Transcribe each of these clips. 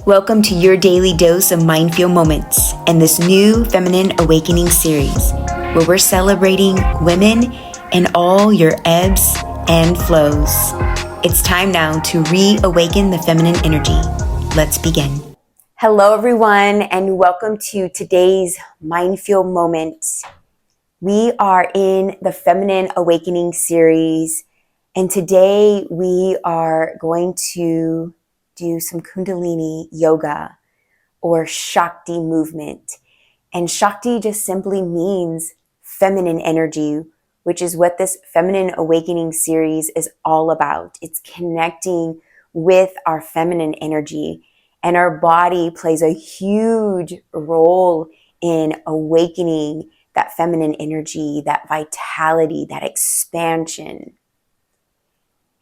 Welcome to your daily dose of MindFuel moments and this new Feminine Awakening series, where we're celebrating women and all your ebbs and flows. It's time now to reawaken the feminine energy. Let's begin. Hello, everyone, and welcome to today's MindFuel moment. We are in the Feminine Awakening series, and today we are going to do some Kundalini yoga or shakti movement. And shakti just simply means feminine energy, which is what this Feminine Awakening series is all about. It's connecting with our feminine energy, and our body plays a huge role in awakening that feminine energy, that vitality, that expansion.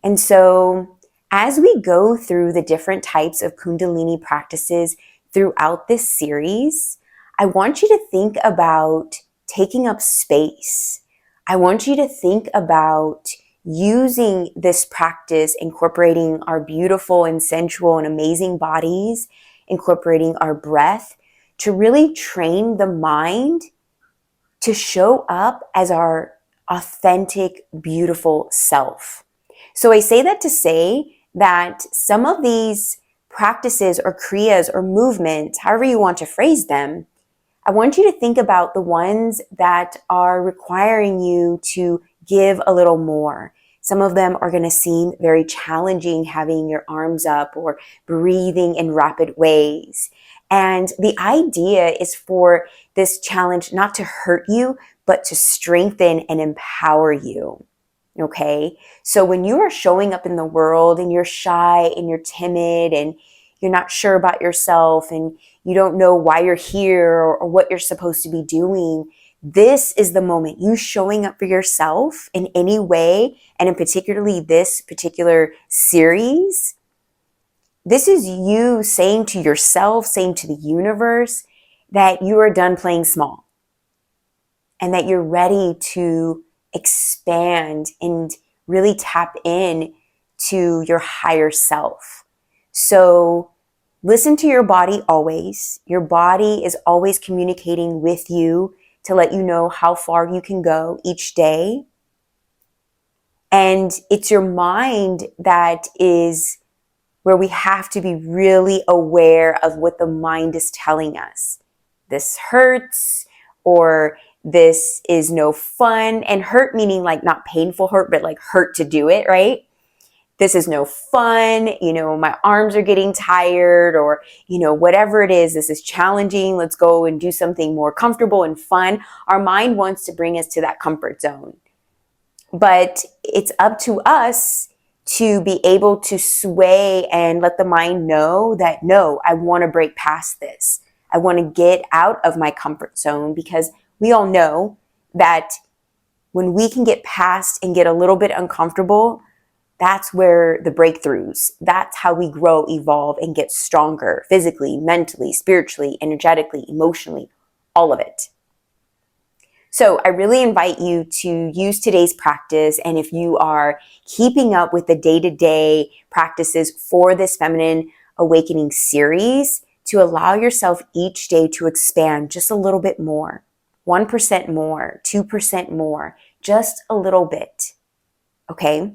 And so as we go through the different types of Kundalini practices throughout this series, I want you to think about taking up space. I want you to think about using this practice, incorporating our beautiful and sensual and amazing bodies, incorporating our breath to really train the mind to show up as our authentic, beautiful self. So I say that to say that some of these practices or kriyas or movements, however you want to phrase them, I want you to think about the ones that are requiring you to give a little more. Some of them are going to seem very challenging, having your arms up or breathing in rapid ways. And the idea is for this challenge not to hurt you, but to strengthen and empower you. Okay, so when you are showing up in the world and you're shy and you're timid and you're not sure about yourself and you don't know why you're here or what you're supposed to be doing, this is the moment. You showing up for yourself in any way, and in particularly this particular series, this is you saying to yourself, saying to the universe that you are done playing small and that you're ready to expand and really tap in to your higher self. So listen to your body always. Your body is always communicating with you to let you know how far you can go each day. And it's your mind that is where we have to be really aware of what the mind is telling us. This hurts, or this is no fun. And hurt meaning like not painful hurt, but like hurt to do it, right? This is no fun. My arms are getting tired, or, whatever it is, this is challenging. Let's go and do something more comfortable and fun. Our mind wants to bring us to that comfort zone. But it's up to us to be able to sway and let the mind know that, no, I want to break past this. I want to get out of my comfort zone, because we all know that when we can get past and get a little bit uncomfortable, that's where the breakthroughs, that's how we grow, evolve, and get stronger physically, mentally, spiritually, energetically, emotionally, all of it. So I really invite you to use today's practice. And if you are keeping up with the day-to-day practices for this Feminine Awakening series, to allow yourself each day to expand just a little bit more, 1% more, 2% more, just a little bit. Okay?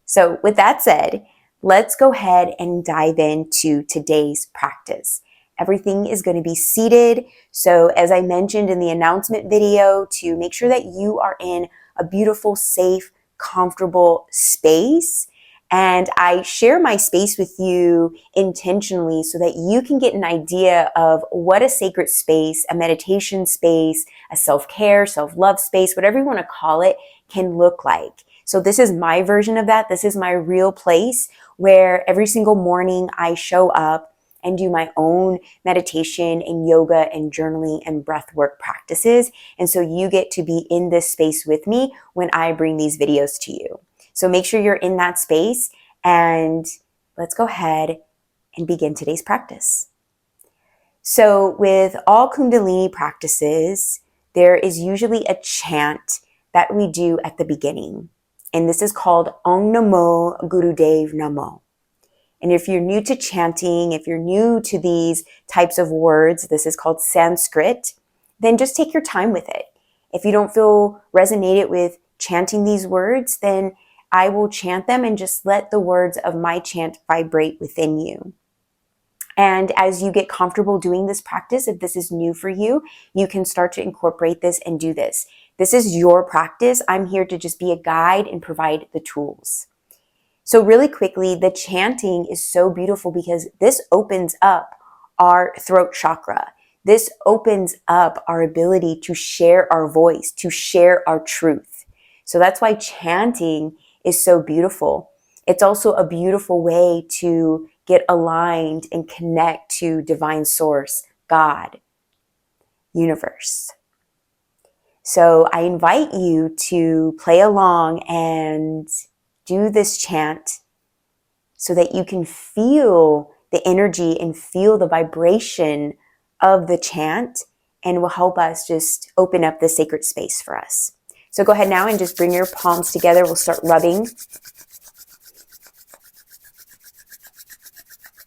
So with that said, let's go ahead and dive into today's practice. Everything is going to be seated. So as I mentioned in the announcement video, to make sure that you are in a beautiful, safe, comfortable space. And I share my space with you intentionally so that you can get an idea of what a sacred space, a meditation space, a self-care, self-love space, whatever you want to call it, can look like. So this is my version of that. This is my real place where every single morning I show up and do my own meditation and yoga and journaling and breath work practices. And so you get to be in this space with me when I bring these videos to you. So make sure you're in that space, and let's go ahead and begin today's practice. So with all Kundalini practices, there is usually a chant that we do at the beginning. And this is called Om Namo Gurudev Namo. And if you're new to chanting, if you're new to these types of words, this is called Sanskrit, then just take your time with it. If you don't feel resonated with chanting these words, then I will chant them and just let the words of my chant vibrate within you. And as you get comfortable doing this practice, if this is new for you, you can start to incorporate this and do this. This is your practice. I'm here to just be a guide and provide the tools. So really quickly, the chanting is so beautiful because this opens up our throat chakra. This opens up our ability to share our voice, to share our truth. So that's why chanting is so beautiful. It's also a beautiful way to get aligned and connect to divine source, God, universe. So I invite you to play along and do this chant so that you can feel the energy and feel the vibration of the chant, and will help us just open up the sacred space for us. So go ahead now and just bring your palms together. We'll start rubbing.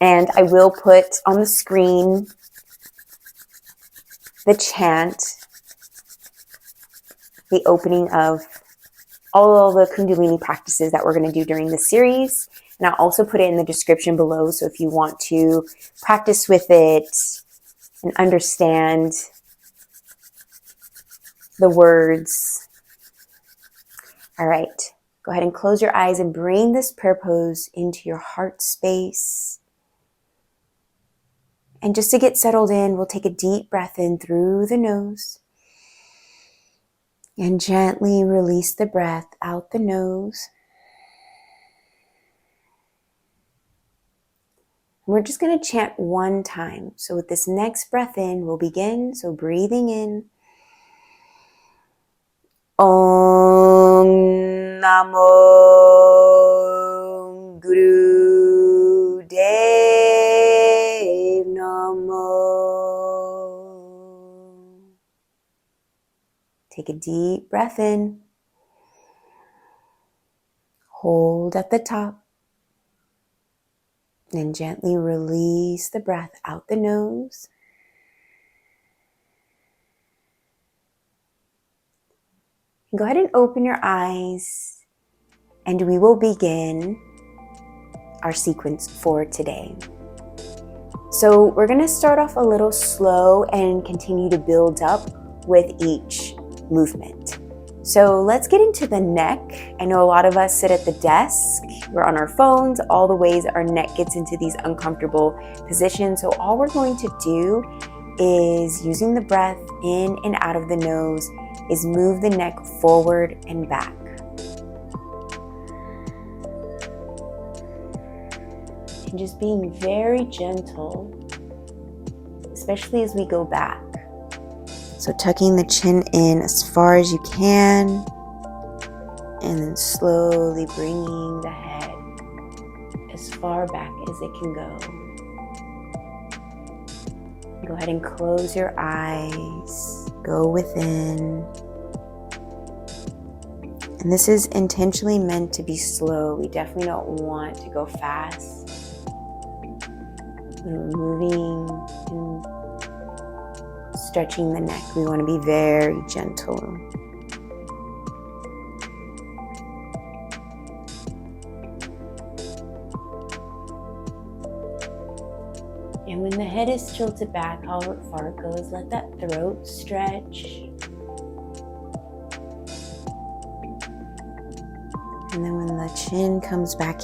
And I will put on the screen the chant, the opening of all of the Kundalini practices that we're going to do during this series. And I'll also put it in the description below. So if you want to practice with it and understand the words. All right, go ahead and close your eyes and bring this prayer pose into your heart space. And just to get settled in, we'll take a deep breath in through the nose and gently release the breath out the nose. We're just going to chant one time. So with this next breath in, we'll begin. So breathing in. Om Namo Guru Dev Namo. Take a deep breath in. Hold at the top. And gently release the breath out the nose. And go ahead and open your eyes, and we will begin our sequence for today. So we're going to start off a little slow and continue to build up with each movement. So let's get into the neck. I know a lot of us sit at the desk, we're on our phones, all the ways our neck gets into these uncomfortable positions. So all we're going to do is, using the breath in and out of the nose, is move the neck forward and back. And just being very gentle, especially as we go back. So tucking the chin in as far as you can, and then slowly bringing the head as far back as it can go. Go ahead and close your eyes, go within. And this is intentionally meant to be slow. We definitely don't want to go fast. When we're moving and stretching the neck, we want to be very gentle. And when the head is tilted back, however far it goes, let that throat stretch. And then when the chin comes back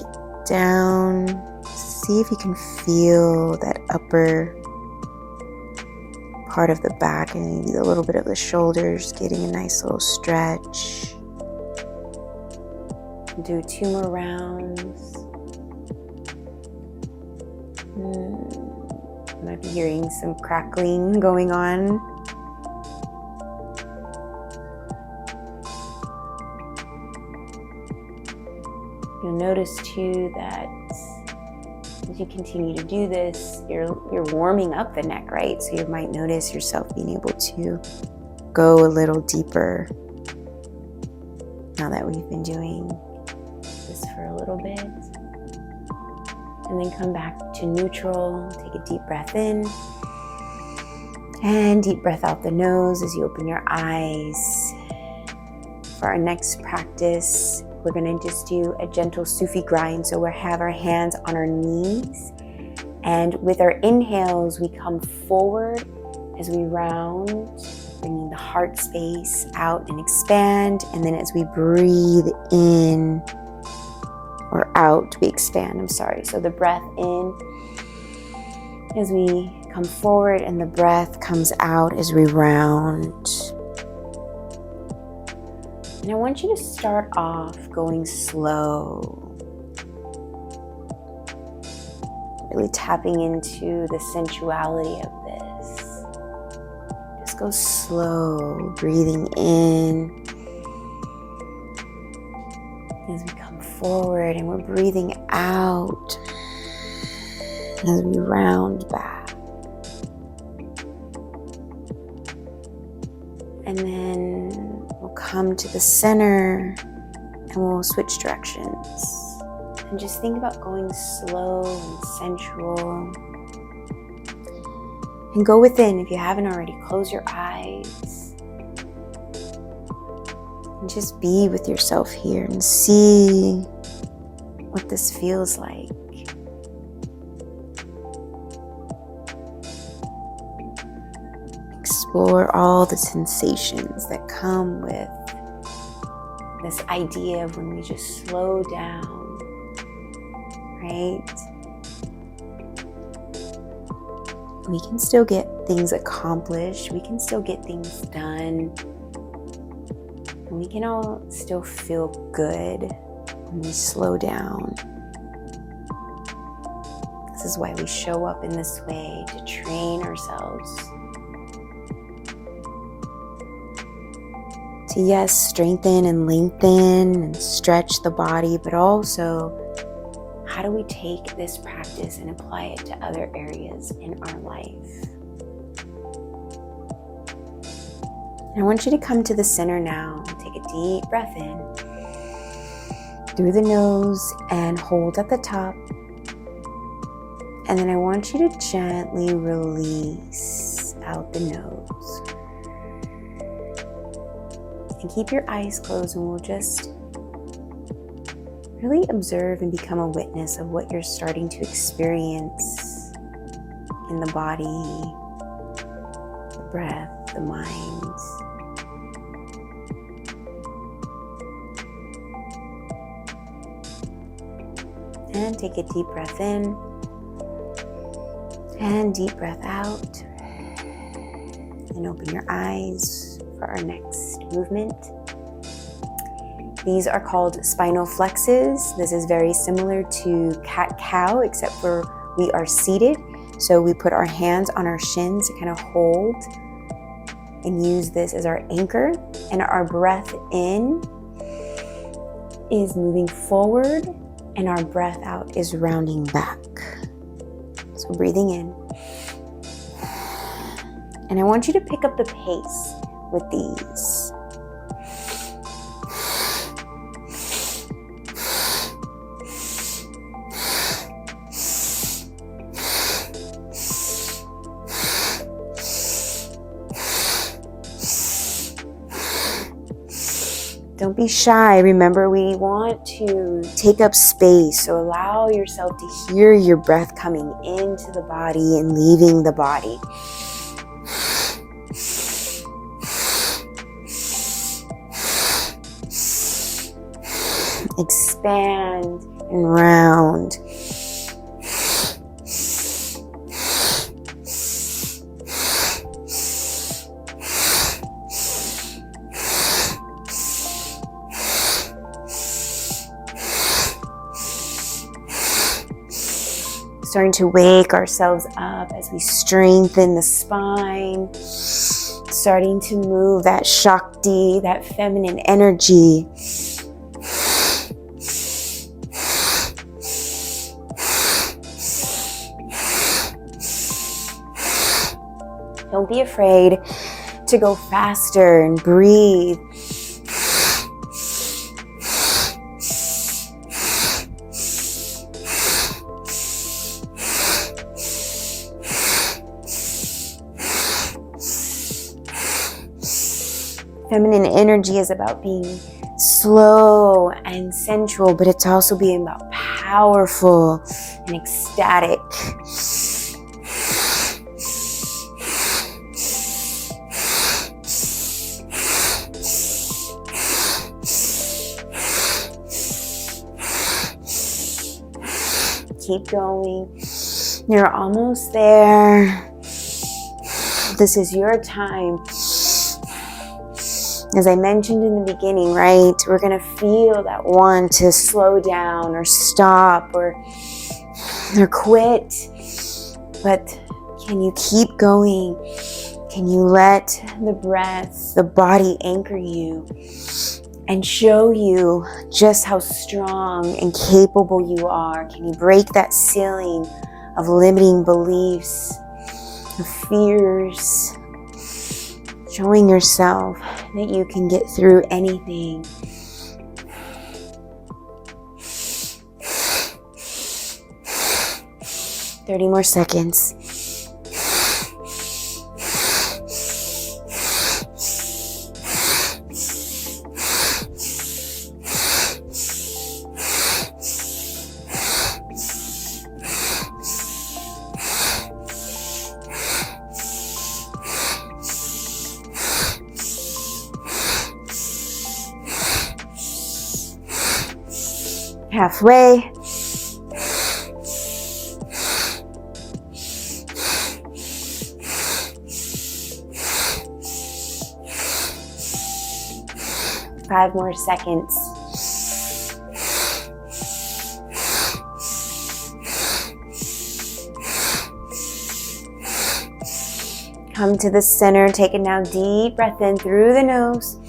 down, see if you can feel that upper part of the back and maybe a little bit of the shoulders getting a nice little stretch. Do 2 more rounds. You might be hearing some crackling going on. You'll notice too that as you continue to do this, you're warming up the neck, right? So you might notice yourself being able to go a little deeper now that we've been doing this for a little bit. and then come back to neutral. Take a deep breath in and deep breath out the nose as you open your eyes. For our next practice, we're going to just do a gentle Sufi grind. So we'll have our hands on our knees, and with our inhales, we come forward as we round, bringing the heart space out and expand. And then as we breathe in or out, we expand. So the breath in as we come forward, and the breath comes out as we round. And I want you to start off going slow, really tapping into the sensuality of this. Just go slow, breathing in as we come forward, and we're breathing out as we round back. And then we'll come to the center and we'll switch directions. And just think about going slow and sensual. And go within if you haven't already. Close your eyes. And just be with yourself here and see what this feels like. Explore all the sensations that come with this idea of when we just slow down, right? We can still get things accomplished. We can still get things done. And we can all still feel good when we slow down. This is why we show up in this way, to train ourselves to, yes, strengthen and lengthen and stretch the body, but also how do we take this practice and apply it to other areas in our life? And I want you to come to the center now. Take a deep breath in through the nose and hold at the top. And then I want you to gently release out the nose. And keep your eyes closed, and we'll just really observe and become a witness of what you're starting to experience in the body, the breath, the mind. And take a deep breath in and deep breath out. And open your eyes for our next movement. These are called spinal flexes. This is very similar to cat-cow, except for we are seated. So we put our hands on our shins to kind of hold and use this as our anchor. And our breath in is moving forward, and our breath out is rounding back. So breathing in. And I want you to pick up the pace with these. Don't be shy. Remember, we want to take up space. So allow yourself to hear your breath coming into the body and leaving the body. Expand and round. Starting to wake ourselves up as we strengthen the spine, starting to move that shakti, that feminine energy. Don't be afraid to go faster and breathe. Feminine energy is about being slow and sensual, but it's also being about powerful and ecstatic. Keep going. You're almost there. This is your time. As I mentioned in the beginning, right? We're going to feel that want to slow down or stop or quit. But can you keep going? Can you let the breath, the body anchor you and show you just how strong and capable you are? Can you break that ceiling of limiting beliefs, of fears, showing yourself that you can get through anything? Thirty more seconds. Halfway. Five more seconds. Come to the center. Take a now deep breath in through the nose.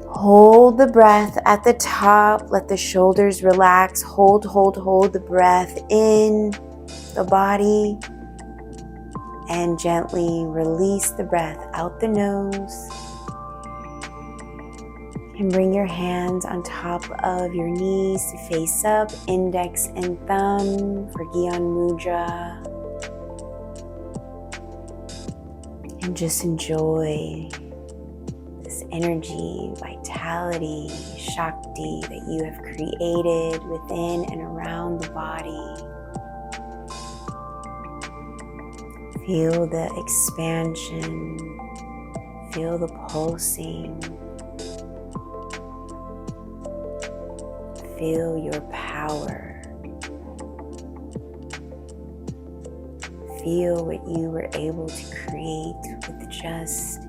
Hold the breath at the top. Let the shoulders relax. Hold the breath in the body. And gently release the breath out the nose. And bring your hands on top of your knees to face up, index and thumb for Gyan Mudra. And just enjoy this energy, vitality, shakti that you have created within and around the body. Feel the expansion, feel the pulsing, feel your power. Feel what you were able to create with just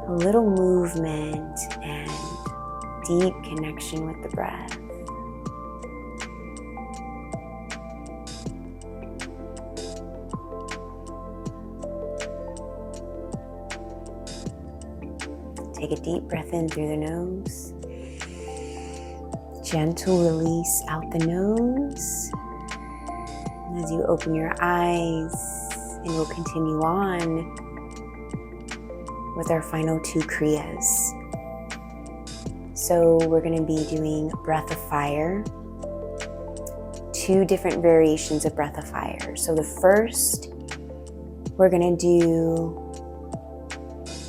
a little movement and deep connection with the breath. Take a deep breath in through the nose. Gentle release out the nose. And as you open your eyes, and we'll continue on with our final two kriyas. So we're going to be doing breath of fire, two different variations of breath of fire. So the first we're going to do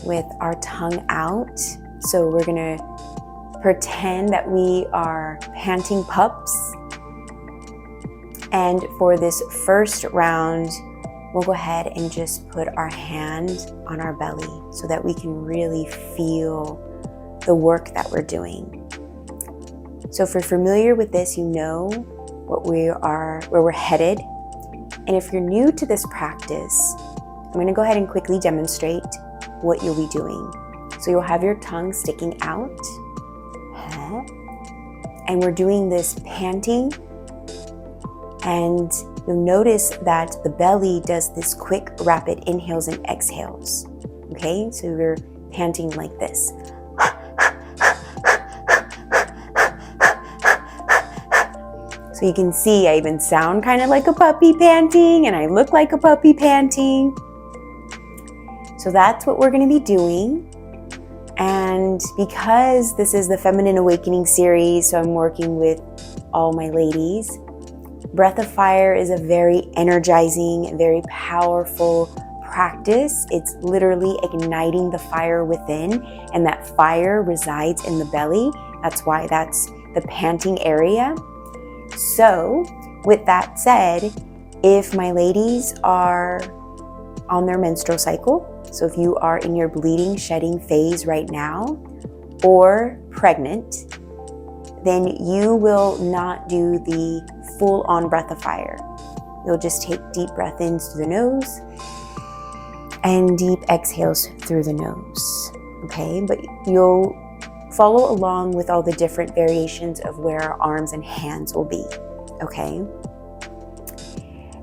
with our tongue out. So we're going to pretend that we are panting pups. And for this first round, we'll go ahead and just put our hand on our belly so that we can really feel the work that we're doing. So if you're familiar with this, you know where we're headed. And if you're new to this practice, I'm going to go ahead and quickly demonstrate what you'll be doing. So you'll have your tongue sticking out. And we're doing this panting. And you'll notice that the belly does this quick, rapid inhales and exhales. Okay, so we're panting like this. So you can see I even sound kind of like a puppy panting, and I look like a puppy panting. So that's what we're going to be doing. And because this is the Feminine Awakening series, so I'm working with all my ladies, breath of fire is a very energizing, very powerful practice, it's literally igniting the fire within, and that fire resides in the belly. That's why that's the panting area. So with that said, if my ladies are on their menstrual cycle, so if you are in your bleeding, shedding phase right now, or pregnant, then you will not do the full-on breath of fire. You'll just take deep breath ins through the nose and deep exhales through the nose, okay? But you'll follow along with all the different variations of where our arms and hands will be, okay?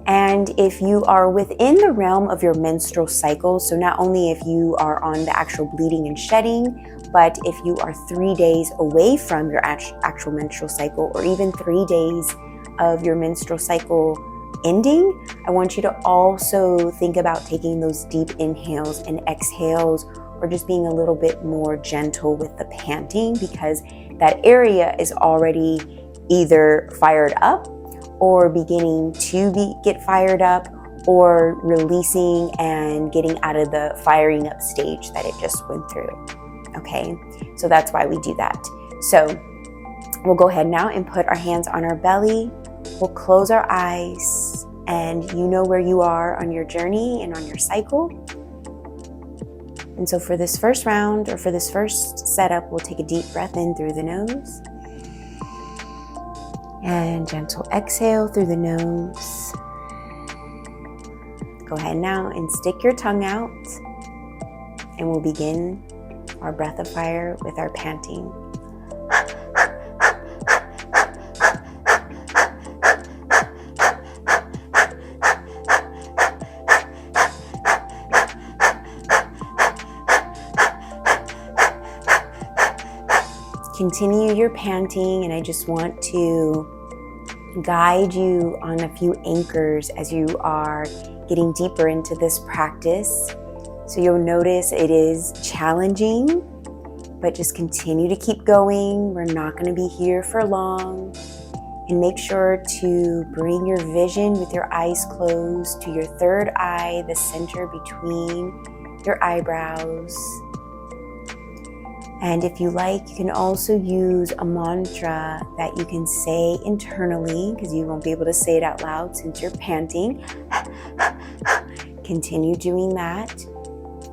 And if you are within the realm of your menstrual cycle, so not only if you are on the actual bleeding and shedding, but if you are 3 days away from your actual menstrual cycle, or even 3 days of your menstrual cycle ending, I want you to also think about taking those deep inhales and exhales, or just being a little bit more gentle with the panting, because that area is already either fired up or beginning to get fired up, or releasing and getting out of the firing up stage that it just went through. Okay, so that's why we do that. So we'll go ahead now and put our hands on our belly. We'll close our eyes, and you know where you are on your journey and on your cycle. And so for this first round, or for this first setup, we'll take a deep breath in through the nose and gentle exhale through the nose. Go ahead now and stick your tongue out, and we'll begin our breath of fire with our panting. Continue your panting, and I just want to guide you on a few anchors as you are getting deeper into this practice. So you'll notice it is challenging, but just continue to keep going. We're not going to be here for long. And make sure to bring your vision with your eyes closed to your third eye, the center between your eyebrows. And if you like, you can also use a mantra that you can say internally, because you won't be able to say it out loud since you're panting. Continue doing that.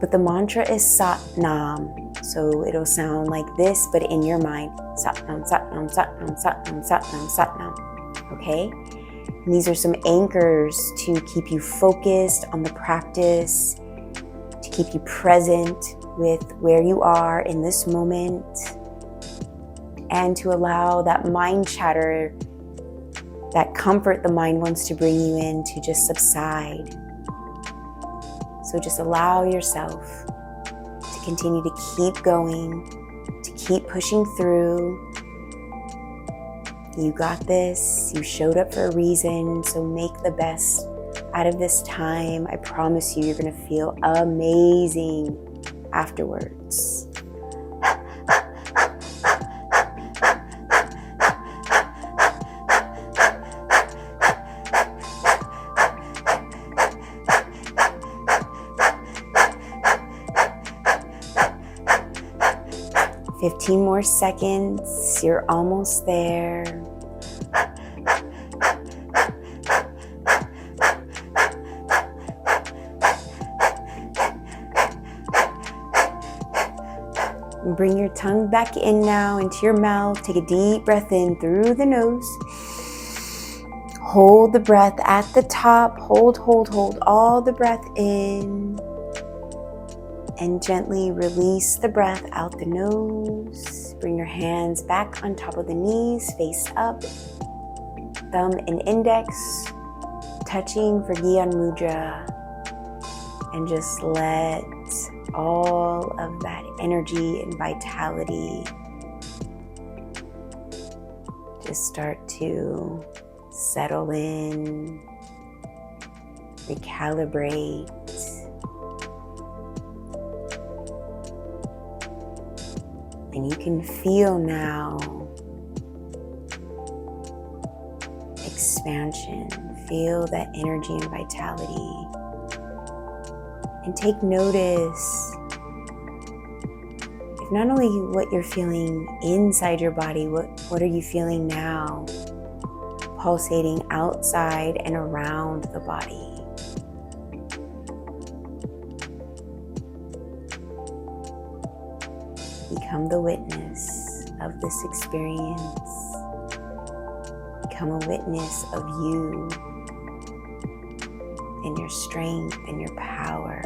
But the mantra is Sat Nam. So it'll sound like this, but in your mind. Sat Nam, Sat Nam, Sat Nam, Sat Nam, Sat Nam, Sat Nam. Okay? And these are some anchors to keep you focused on the practice, to keep you present with where you are in this moment, and to allow that mind chatter, that comfort the mind wants to bring you in, to just subside. So just allow yourself to continue to keep going, to keep pushing through. You got this. You showed up for a reason, so make the best out of this time. I promise you, you're going to feel amazing afterwards. 15 more seconds. You're almost there. Bring your tongue back in now into your mouth. Take a deep breath in through the nose. Hold the breath at the top. Hold all the breath in. And gently release the breath out the nose. Bring your hands back on top of the knees, face up. Thumb and index touching for Gyan Mudra. And just let all of that energy and vitality just start to settle in, recalibrate. And you can feel now expansion. Feel that energy and vitality. and take notice of not only what you're feeling inside your body, what are you feeling now, pulsating outside and around the body. Become the witness of this experience. Become a witness of you and your strength and your power.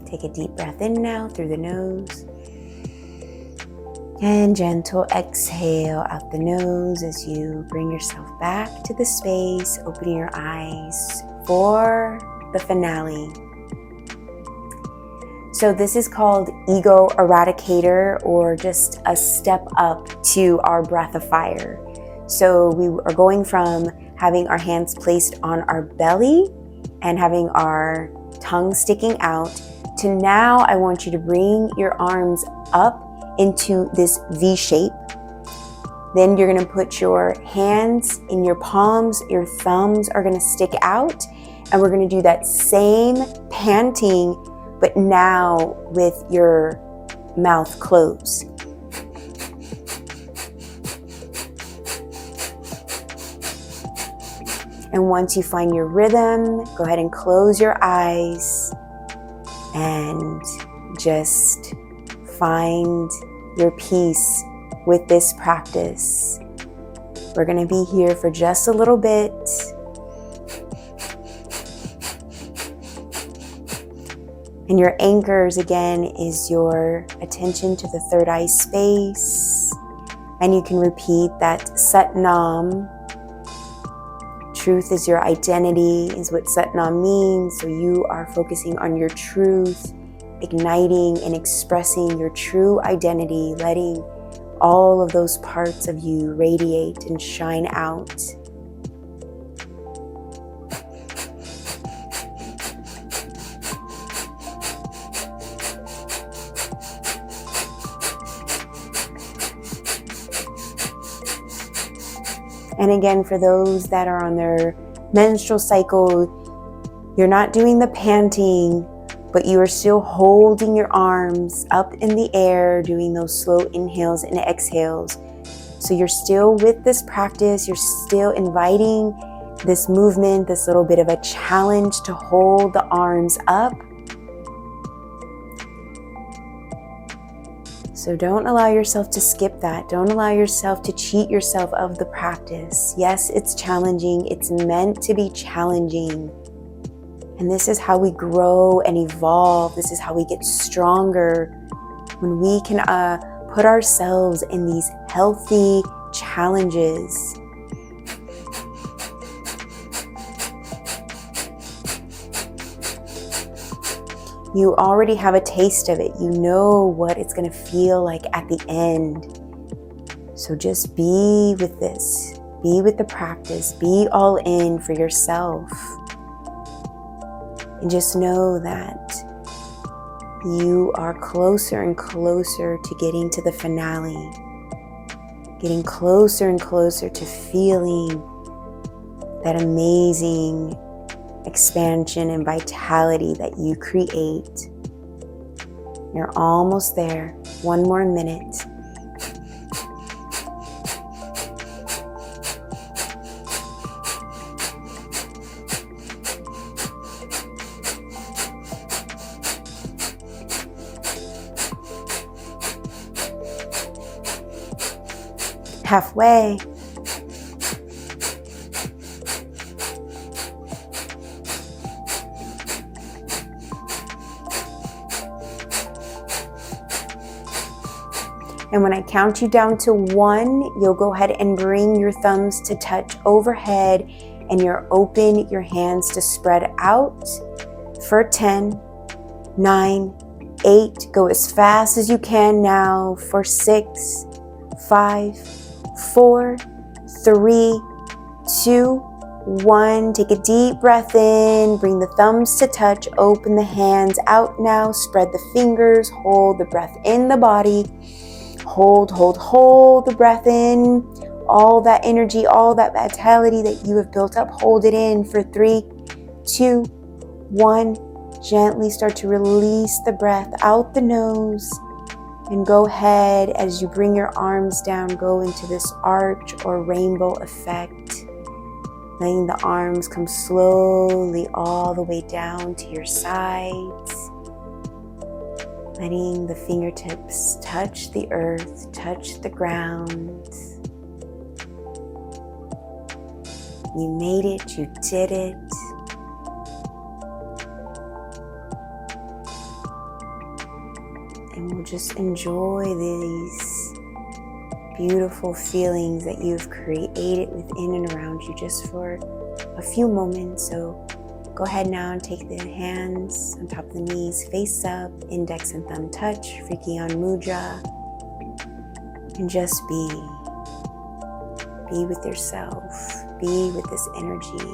Take a deep breath in now through the nose. And gentle exhale out the nose as you bring yourself back to the space, opening your eyes for the finale. So this is called Ego Eradicator, or just a step up to our breath of fire. So we are going from having our hands placed on our belly and having our tongue sticking out to now I want you to bring your arms up into this V shape. Then you're going to put your hands in your palms, your thumbs are going to stick out, and we're going to do that same panting, but now with your mouth closed. And once you find your rhythm, go ahead and close your eyes and just find your peace with this practice. We're going to be here for just a little bit. And your anchors again is your attention to the third eye space. And you can repeat that Sat Nam. Truth is your identity is what Sat Nam means. So you are focusing on your truth, igniting and expressing your true identity, letting all of those parts of you radiate and shine out. And again, for those that are on their menstrual cycle, you're not doing the panting, but you are still holding your arms up in the air, doing those slow inhales and exhales. So you're still with this practice, you're still inviting this movement, this little bit of a challenge to hold the arms up. So don't allow yourself to skip that. Don't allow yourself to cheat yourself of the practice. Yes, it's challenging. It's meant to be challenging. And this is how we grow and evolve. This is how we get stronger, when we can put ourselves in these healthy challenges. You already have a taste of it. You know what it's going to feel like at the end. So just be with this. Be with the practice. Be all in for yourself. And just know that you are closer and closer to getting to the finale. Getting closer and closer to feeling that amazing expansion and vitality that you create. You're almost there. One more minute. Halfway. And when I count you down to 1, you'll go ahead and bring your thumbs to touch overhead, and you'll open your hands to spread out for 10, 9, 8. Go as fast as you can now for 6, 5, 4, 3, 2, 1. Take a deep breath in. Bring the thumbs to touch. Open the hands out now. Spread the fingers. Hold the breath in the body. Hold the breath in. all that energy, all that vitality that you have built up. Hold it in for 3, 2, 1. Gently start to release the breath out the nose. And go ahead, as you bring your arms down, go into this arch or rainbow effect. Letting the arms come slowly all the way down to your sides. Letting the fingertips touch the earth, touch the ground. You made it, you did it. And we'll just enjoy these beautiful feelings that you've created within and around you just for a few moments. So go ahead now and take the hands on top of the knees, face up, index and thumb touch, Frikyan Mudra, and just be. Be with yourself, be with this energy.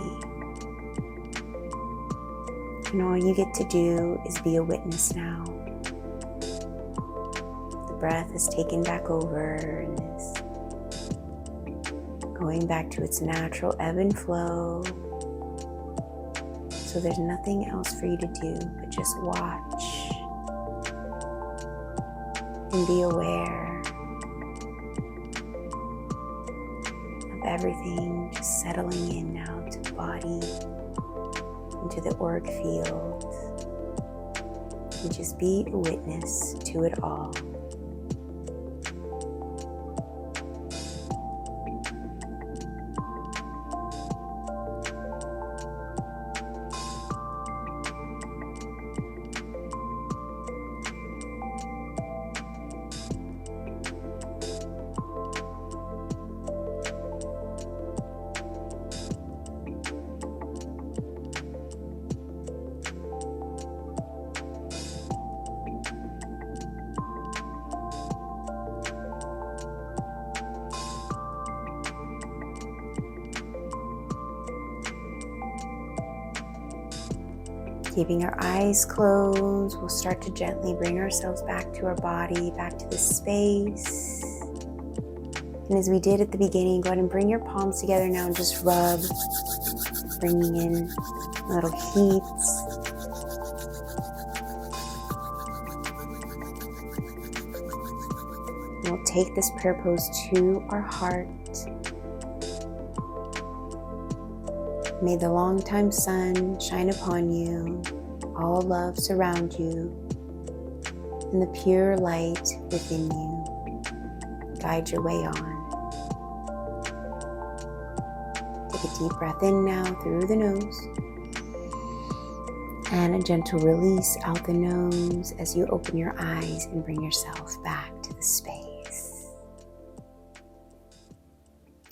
And all you get to do is be a witness now. The breath is taken back over and is going back to its natural ebb and flow. So there's nothing else for you to do but just watch and be aware of everything just settling in now to the body, into the auric field, and just be a witness to it all. Keeping our eyes closed, we'll start to gently bring ourselves back to our body, back to the space. And as we did at the beginning, go ahead and bring your palms together now and just rub, bringing in little heats. And we'll take this prayer pose to our heart. May the longtime sun shine upon you, all love surround you, and the pure light within you guide your way on. Take a deep breath in now through the nose, and a gentle release out the nose as you open your eyes and bring yourself back to the space.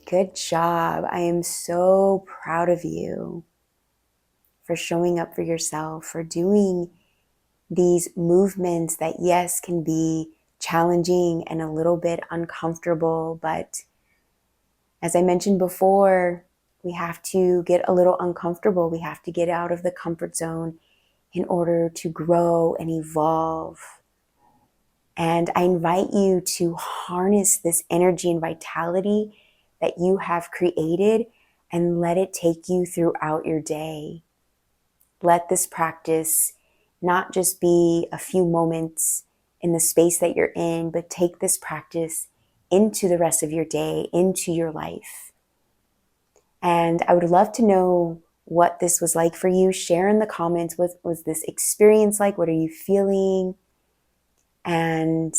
Good job. I am so proud of you for showing up for yourself, for doing these movements that, yes, can be challenging and a little bit uncomfortable. But as I mentioned before, we have to get a little uncomfortable. We have to get out of the comfort zone in order to grow and evolve. And I invite you to harness this energy and vitality that you have created and let it take you throughout your day. Let this practice not just be a few moments in the space that you're in, but take this practice into the rest of your day, into your life. And I would love to know what this was like for you. Share in the comments, what was this experience like? What are you feeling? And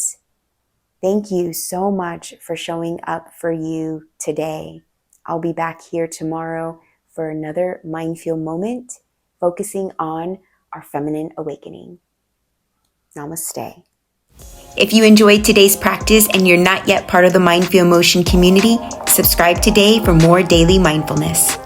thank you so much for showing up for you today. I'll be back here tomorrow for another MindFuel moment, focusing on our feminine awakening. Namaste. If you enjoyed today's practice and you're not yet part of the MindFuel Motion community, subscribe today for more daily mindfulness.